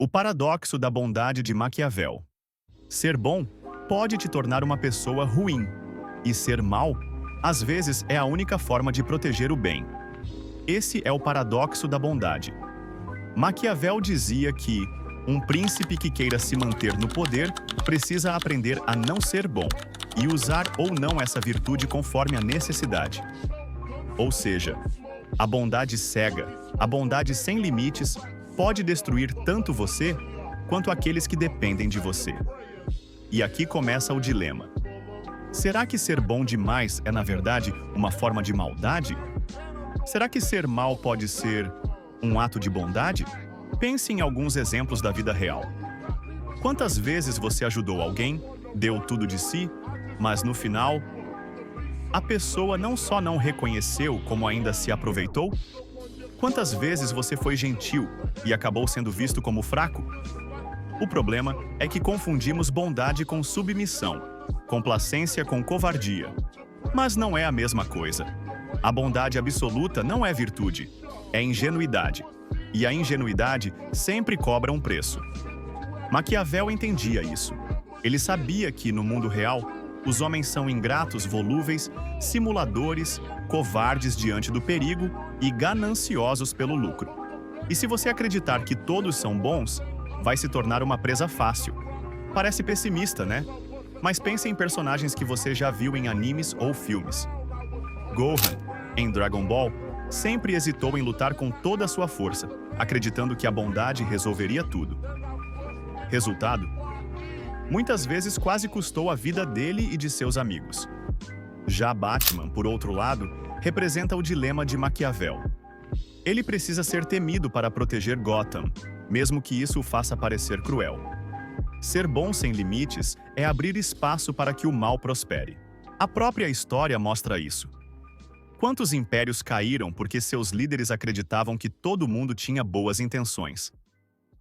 O paradoxo da bondade de Maquiavel. Ser bom pode te tornar uma pessoa ruim, e ser mal, às vezes, é a única forma de proteger o bem. Esse é o paradoxo da bondade. Maquiavel dizia que um príncipe que queira se manter no poder precisa aprender a não ser bom e usar ou não essa virtude conforme a necessidade. Ou seja, a bondade cega, a bondade sem limites, pode destruir tanto você quanto aqueles que dependem de você. E aqui começa o dilema. Será que ser bom demais é, na verdade, uma forma de maldade? Será que ser mal pode ser um ato de bondade? Pense em alguns exemplos da vida real. Quantas vezes você ajudou alguém, deu tudo de si, mas no final, a pessoa não só não reconheceu, como ainda se aproveitou? Quantas vezes você foi gentil e acabou sendo visto como fraco? O problema é que confundimos bondade com submissão, complacência com covardia. Mas não é a mesma coisa. A bondade absoluta não é virtude, é ingenuidade. E a ingenuidade sempre cobra um preço. Maquiavel entendia isso. Ele sabia que, no mundo real, os homens são ingratos, volúveis, simuladores, covardes diante do perigo e gananciosos pelo lucro. E se você acreditar que todos são bons, vai se tornar uma presa fácil. Parece pessimista, né? Mas pense em personagens que você já viu em animes ou filmes. Gohan, em Dragon Ball, sempre hesitou em lutar com toda a sua força, acreditando que a bondade resolveria tudo. Resultado? Muitas vezes quase custou a vida dele e de seus amigos. Já Batman, por outro lado, representa o dilema de Maquiavel. Ele precisa ser temido para proteger Gotham, mesmo que isso o faça parecer cruel. Ser bom sem limites é abrir espaço para que o mal prospere. A própria história mostra isso. Quantos impérios caíram porque seus líderes acreditavam que todo mundo tinha boas intenções?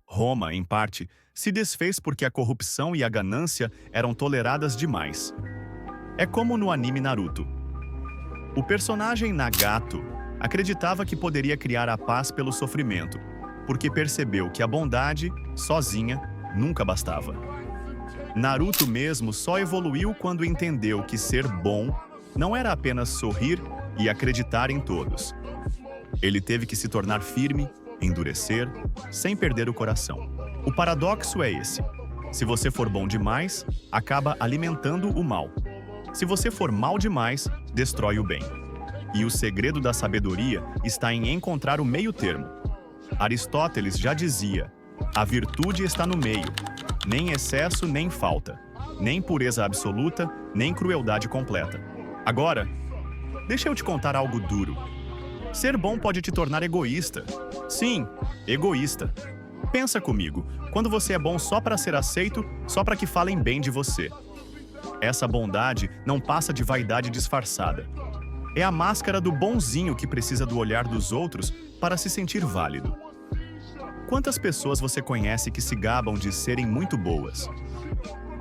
Roma, em parte, se desfez porque a corrupção e a ganância eram toleradas demais. É como no anime Naruto. O personagem Nagato acreditava que poderia criar a paz pelo sofrimento, porque percebeu que a bondade, sozinha, nunca bastava. Naruto mesmo só evoluiu quando entendeu que ser bom não era apenas sorrir e acreditar em todos. Ele teve que se tornar firme, endurecer, sem perder o coração. O paradoxo é esse. Se você for bom demais, acaba alimentando o mal. Se você for mal demais, destrói o bem. E o segredo da sabedoria está em encontrar o meio termo. Aristóteles já dizia: a virtude está no meio, nem excesso nem falta, nem pureza absoluta, nem crueldade completa. Agora, deixa eu te contar algo duro. Ser bom pode te tornar egoísta. Sim, egoísta. Pensa comigo, quando você é bom só para ser aceito, só para que falem bem de você. Essa bondade não passa de vaidade disfarçada. É a máscara do bonzinho que precisa do olhar dos outros para se sentir válido. Quantas pessoas você conhece que se gabam de serem muito boas?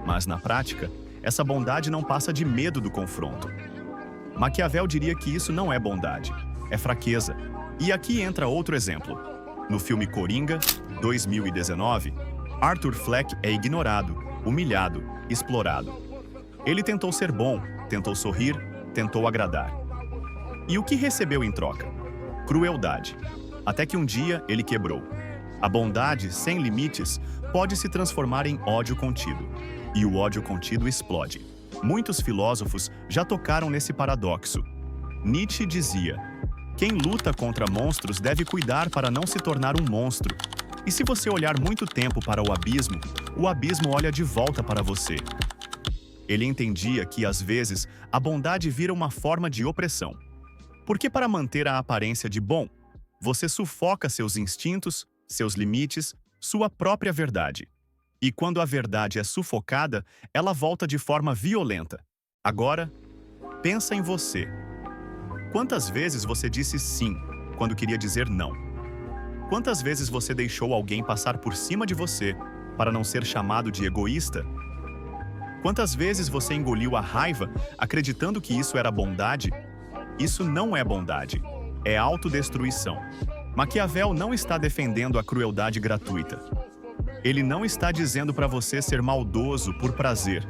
Mas, na prática, essa bondade não passa de medo do confronto. Maquiavel diria que isso não é bondade, é fraqueza. E aqui entra outro exemplo. No filme Coringa, 2019, Arthur Fleck é ignorado, humilhado, explorado. Ele tentou ser bom, tentou sorrir, tentou agradar. E o que recebeu em troca? Crueldade. Até que um dia ele quebrou. A bondade, sem limites, pode se transformar em ódio contido. E o ódio contido explode. Muitos filósofos já tocaram nesse paradoxo. Nietzsche dizia: quem luta contra monstros deve cuidar para não se tornar um monstro. E se você olhar muito tempo para o abismo olha de volta para você. Ele entendia que, às vezes, a bondade vira uma forma de opressão. Porque para manter a aparência de bom, você sufoca seus instintos, seus limites, sua própria verdade. E quando a verdade é sufocada, ela volta de forma violenta. Agora, pensa em você. Quantas vezes você disse sim quando queria dizer não? Quantas vezes você deixou alguém passar por cima de você para não ser chamado de egoísta? Quantas vezes você engoliu a raiva acreditando que isso era bondade? Isso não é bondade, é autodestruição. Maquiavel não está defendendo a crueldade gratuita. Ele não está dizendo para você ser maldoso por prazer.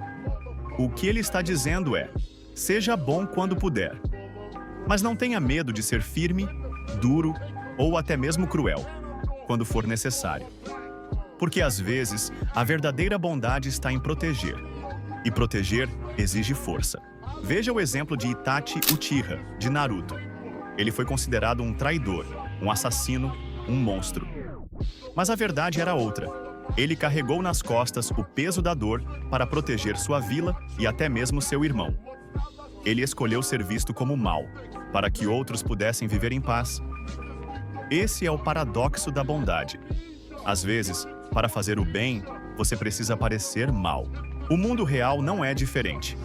O que ele está dizendo é: seja bom quando puder. Mas não tenha medo de ser firme, duro ou até mesmo cruel, quando for necessário. Porque às vezes, a verdadeira bondade está em proteger. E proteger exige força. Veja o exemplo de Itachi Uchiha, de Naruto. Ele foi considerado um traidor, um assassino, um monstro. Mas a verdade era outra. Ele carregou nas costas o peso da dor para proteger sua vila e até mesmo seu irmão. Ele escolheu ser visto como mal, para que outros pudessem viver em paz. Esse é o paradoxo da bondade. Às vezes, para fazer o bem, você precisa parecer mal. O mundo real não é diferente.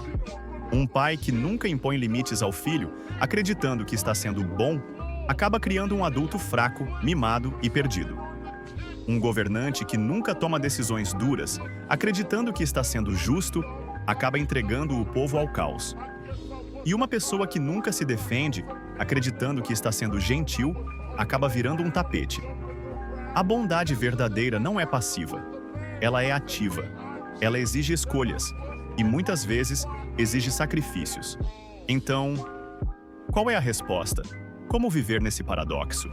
Um pai que nunca impõe limites ao filho, acreditando que está sendo bom, acaba criando um adulto fraco, mimado e perdido. Um governante que nunca toma decisões duras, acreditando que está sendo justo, acaba entregando o povo ao caos. E uma pessoa que nunca se defende, acreditando que está sendo gentil, acaba virando um tapete. A bondade verdadeira não é passiva. Ela é ativa. Ela exige escolhas. E muitas vezes exige sacrifícios. Então, qual é a resposta? Como viver nesse paradoxo?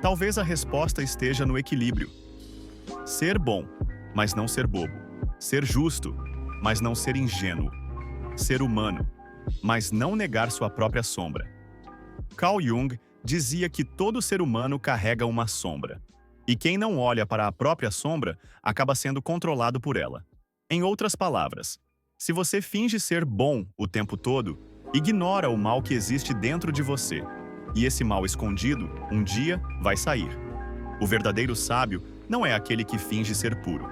Talvez a resposta esteja no equilíbrio. Ser bom, mas não ser bobo. Ser justo, mas não ser ingênuo. Ser humano, mas não negar sua própria sombra. Carl Jung dizia que todo ser humano carrega uma sombra. E quem não olha para a própria sombra acaba sendo controlado por ela. Em outras palavras, se você finge ser bom o tempo todo, ignora o mal que existe dentro de você. E esse mal escondido, um dia, vai sair. O verdadeiro sábio não é aquele que finge ser puro,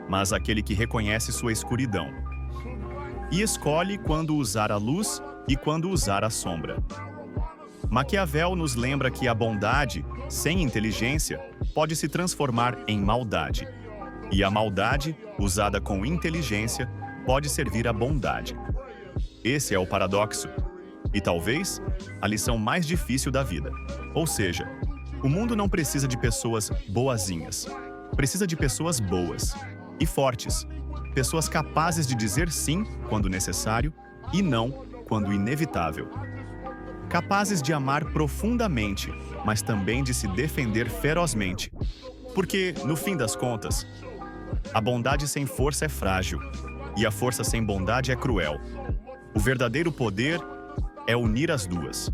mas aquele que reconhece sua escuridão e escolhe quando usar a luz e quando usar a sombra. Maquiavel nos lembra que a bondade, sem inteligência, pode se transformar em maldade. E a maldade, usada com inteligência, pode servir à bondade. Esse é o paradoxo. E talvez a lição mais difícil da vida. Ou seja, o mundo não precisa de pessoas boazinhas. Precisa de pessoas boas e fortes. Pessoas capazes de dizer sim quando necessário e não quando inevitável. Capazes de amar profundamente, mas também de se defender ferozmente. Porque, no fim das contas, a bondade sem força é frágil e a força sem bondade é cruel. O verdadeiro poder é unir as duas.